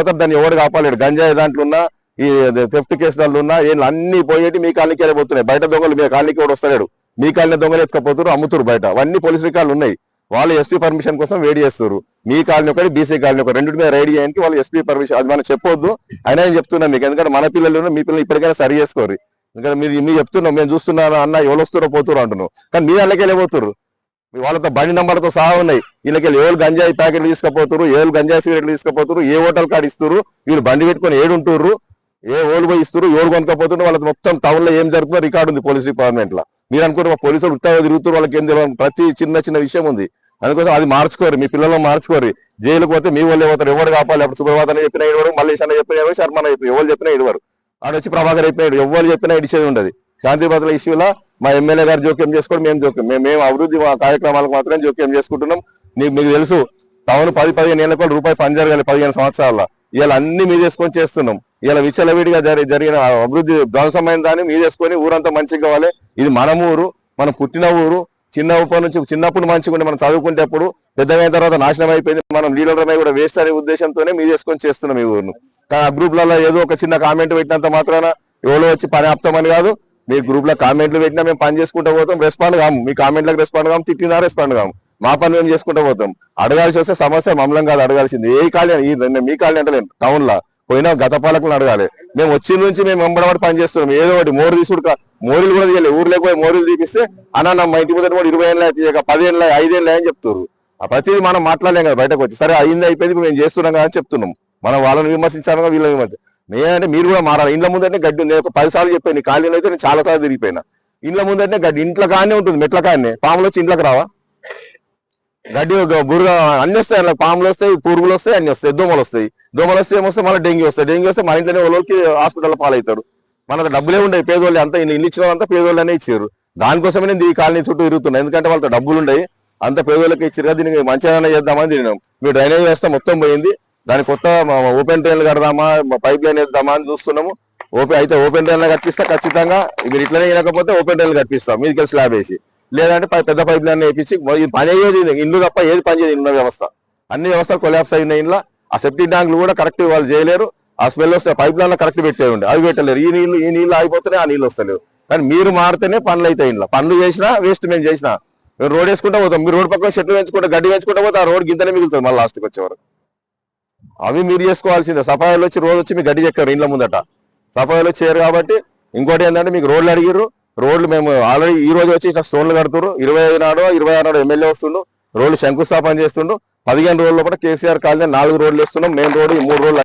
పోతారు, దాన్ని ఎవరు కాపాలేడు. గంజాయి దాంట్లో ఉన్నా, ఈ థెఫ్ట్ కేసులు ఉన్నా అన్ని పోయేటి మీ కాలనీకి వెళ్ళిపోతున్నాయి. బయట దొంగలు మీ కాలనీకి కూడా వస్తాడు, మీ కాలనీ దొంగలు ఎత్తుకపోతారు, అమ్ముతారు బయట. అవన్నీ పోలీస్ రికార్డులు ఉన్నాయి. వాళ్ళు ఎస్పీ పర్మిషన్ కోసం వెయిట్ చేస్తారు. మీ కాలనీ ఒకటి, బీసీ కాలనీ ఒకటి, రెండింటి మీద రైడ్ చేయడానికి వాళ్ళు ఎస్పీ పర్మిషన్, అది మనం చెప్పొద్దు అయినా నేను చెప్తున్నాను మీకు. ఎందుకంటే మన పిల్లలు మీ పిల్లలు ఇప్పటికైనా సరి చేసుకోరు. ఎందుకంటే మీరు చెప్తున్నాం, మేము చూస్తున్నాను అన్న, ఎవరు వస్తారో పోతారు అంటున్నాం, కానీ మీరు అలాగే వెళ్ళిపోతారు. వాళ్ళతో బండి నంబర్తో సహా ఉన్నాయి. వీళ్ళకి ఎవరు గంజాయి ప్యాకెట్లు తీసుకుపోతారు, ఎవరు గంజాయి సిగరెట్లు తీసుకుపోతారు, ఏ హోటల్ కార్డు ఇస్తారు, వీళ్ళు బండి పెట్టుకొని ఏడుంటారు, ఏ ఓళ్ళు పోయి ఇస్తారు, ఎవరు కొనుక్కపోతున్నారు, వాళ్ళకి మొత్తం టౌన్ లో ఏం జరుగుతుందో రికార్డు ఉంది పోలీస్ డిపార్ట్మెంట్ లో. మీరు అనుకుంటే పోలీసులు ఉత్తగా తిరుగుతారు, వాళ్ళకి ఏం తెలియదు, ప్రతి చిన్న విషయం ఉంది. అందుకోసం అది మార్చుకోరు, మీ పిల్లలను మార్చుకోరు. జైలుకు పోతే మీ వాళ్ళు పోతారు, ఎవరు కాపాలి. అప్పుడు సుబ్రభాత్ అని చెప్పిన ఇడవరు, మళ్ళీ చెప్పిన ఇడవరు, శర్మ చెప్పిన ఎవరు చెప్పినా ఇడవరు, ఆడ వచ్చి ప్రభాకర్ చెప్పిన ఎవరు చెప్పినా ఇడిచేది ఉండదు. శాంతి భద్రతల ఇష్యూలో మా ఎమ్మెల్యే గారు జోక్యం చేసుకోవడం, మేము అభివృద్ధి కార్యక్రమాలకు మాత్రమే జోక్యం చేసుకుంటున్నాం. మీకు తెలుసు, టౌన్ 10-15 ఏళ్ళ కూడా రూపాయి పని జరగాలి 15 సంవత్సరాల్లో. ఇలా అన్ని మీద చేసుకొని చేస్తున్నాం. ఇలా విచ్చలవిడిగా జరిగిన అభివృద్ధి ధ్వంసమైన దాన్ని మీద చేసుకొని ఊరంతా మంచిగా కావాలి. ఇది మన ఊరు, మనం పుట్టిన ఊరు. చిన్నప్పుడు మంచిగా ఉండి మనం చదువుకునేటప్పుడు పెద్దమైన తర్వాత నాశనం అయిపోయింది. మనం లీడర్లమై కూడా వేస్ట్ అనే ఉద్దేశంతోనే మీద చేసుకొని చేస్తున్నాం ఈ ఊరును. కానీ ఆ గ్రూప్లలో ఏదో ఒక చిన్న కామెంట్ పెట్టినంత మాత్రాన ఎవరో వచ్చి పని ఆపుతామని కాదు. మీ గ్రూప్ లో కామెంట్లు పెట్టినా మేము పని చేసుకుంటూ పోతాం, రెస్పాండ్ కాము. మీ కామెంట్లకు రెస్పాండ్ కాము, తిట్టినా రెస్పాండ్ కాము. మా పని మేము చేసుకుంటూ పోతాం. అడగాల్సి వస్తే సమస్య మమ్మల్ని కాదు అడగాల్సింది. ఏ కాలనీ, మీ కాలనీ అంటే టౌన్ లో పోయినా గత పాలకులను అడగాలి. మేము వచ్చిన నుంచి మేము వెంబడబడి పని చేస్తున్నాం. ఏదో ఒకటి మోరు తీసుకుంటా, మోరీలు కూడా తీయలేదు. ఊర్లోకి పోయి మోరీలు తీపిస్తే అన్న మా ఇంటి ముందు కూడా 20 ఏళ్ళ తీయక 10 ఏళ్ళ 5 ఏళ్ళ అని చెప్తారు. ఆ ప్రతిదీ మనం మాట్లాడలేం కదా బయటకు వచ్చి. సరే అయింది అయిపోయింది, మేము చేస్తున్నాం కదా అని చెప్తున్నాం. మనం వాళ్ళని విమర్శించాలి, వీళ్ళని విమర్శ. నేనంటే మీరు కూడా మారాలి. ఇంట్లో ముందంటే గడ్డి ఉంది. ఒక 10 సార్లు చెప్పాను, నీ ఖాళీలో అయితే నేను చాలా సార్లు తిరిగిపోయినా. ఇంట్లో ముందంటే గడ్డి ఇంట్లో కానీ ఉంటుంది, మెట్ల కానీ. పాములు వచ్చి ఇంట్లోకి రావా? గడ్డి బురుగ అన్ని వస్తాయి, అలా పాములు వస్తాయి, పురుగులు వస్తాయి, అన్ని వస్తాయి, దోమలు వస్తాయి. దోమలు వస్తే ఏమొస్తాయి, మళ్ళీ డెంగ్యూ వస్తాయి. డెంగ్యూ వస్తే మన ఇంట్లోనే వాళ్ళకి హాస్పిటల్ పాలవుతారు. మనకు డబ్బులే ఉండవు. పేదోళ్ళు అంతా ఇల్లు ఇచ్చిన వాళ్ళంతా పేదోళ్ళనే ఇచ్చారు. దానికోసమే నేను ఈ కాలనీ చుట్టూ తిరుగుతున్నాను. ఎందుకంటే వాళ్ళతో డబ్బులు ఉండయి, అంత పేదోళ్ళకి ఇచ్చారు. దీనికి మంచిగా చేద్దామని తిరిగినాం. మీరు డ్రైనేజ్ వేస్తే మొత్తం పోయింది. దాని కొత్త ఓపెన్ డ్రైన్లు కడదామా, పైప్ లైన్ వేద్దామా అని చూస్తున్నాము. ఓపెన్ డ్రైన్లు కట్టిస్తా ఖచ్చితంగా. మీరు ఇట్లనే వినకపోతే ఓపెన్ డ్రైన్లు కట్టిస్తాం, మీదికి స్లాబ్ వేసి. లేదంటే పెద్ద పైప్ లైన్ వేయించి పని అయ్యేది ఇల్లు తప్ప ఏది పని చేయదు. ఉన్న వ్యవస్థ అన్ని వ్యవస్థలు కొలాప్స్ అయినాయి. ఇంట్లో ఆ సెప్టిక్ ట్యాంకులు కూడా కరెక్ట్ వాళ్ళు చేయలేరు. ఆ స్మెల్ వస్తే పైప్ లైన్ కరెక్ట్ పెట్టే ఉండే, అవి పెట్టలేరు. ఈ నీళ్ళు ఆగిపోతేనే ఆ నీళ్ళు వస్తలేవు. కానీ మీరు మారితేనే పనులు అవుతాయి. ఇంట్లో పనులు చేసినా వేస్ట్. మేము చేసినా మేము రోడ్ వేసుకుంటా పోతాం. మీరు రోడ్ పక్కన చెట్లు పెంచుకుంటే గడ్డి పెంచుకుంటా పోతే ఆ రోడ్ గింతనే మిగులుతుంది మళ్ళీ లాస్ట్కి వచ్చేవారు. అవి మీరు చేసుకోవాల్సిందే. సఫాయిలు వచ్చి రోజు వచ్చి మీకు గడ్డి చెక్కారు ఇంట్లో ముందట. సఫాయిలు చేయరు. కాబట్టి ఇంకోటి ఏంటంటే మీకు రోడ్లు అడిగిర్రు. రోడ్లు మేము ఆల్రెడీ ఈ రోజు వచ్చి ఇట్లా స్టోన్లు కడుతున్నారు. 25 నాడో 26 నాడో ఎమ్మెల్యే వస్తుండు, రోడ్లు శంకుస్థాపన చేస్తుండు. 15 రోజుల లోపల కేసీఆర్ కాలనీ 4 రోడ్లు వేస్తున్నాం. మెయిన్ రోడ్డు 3 రోడ్లు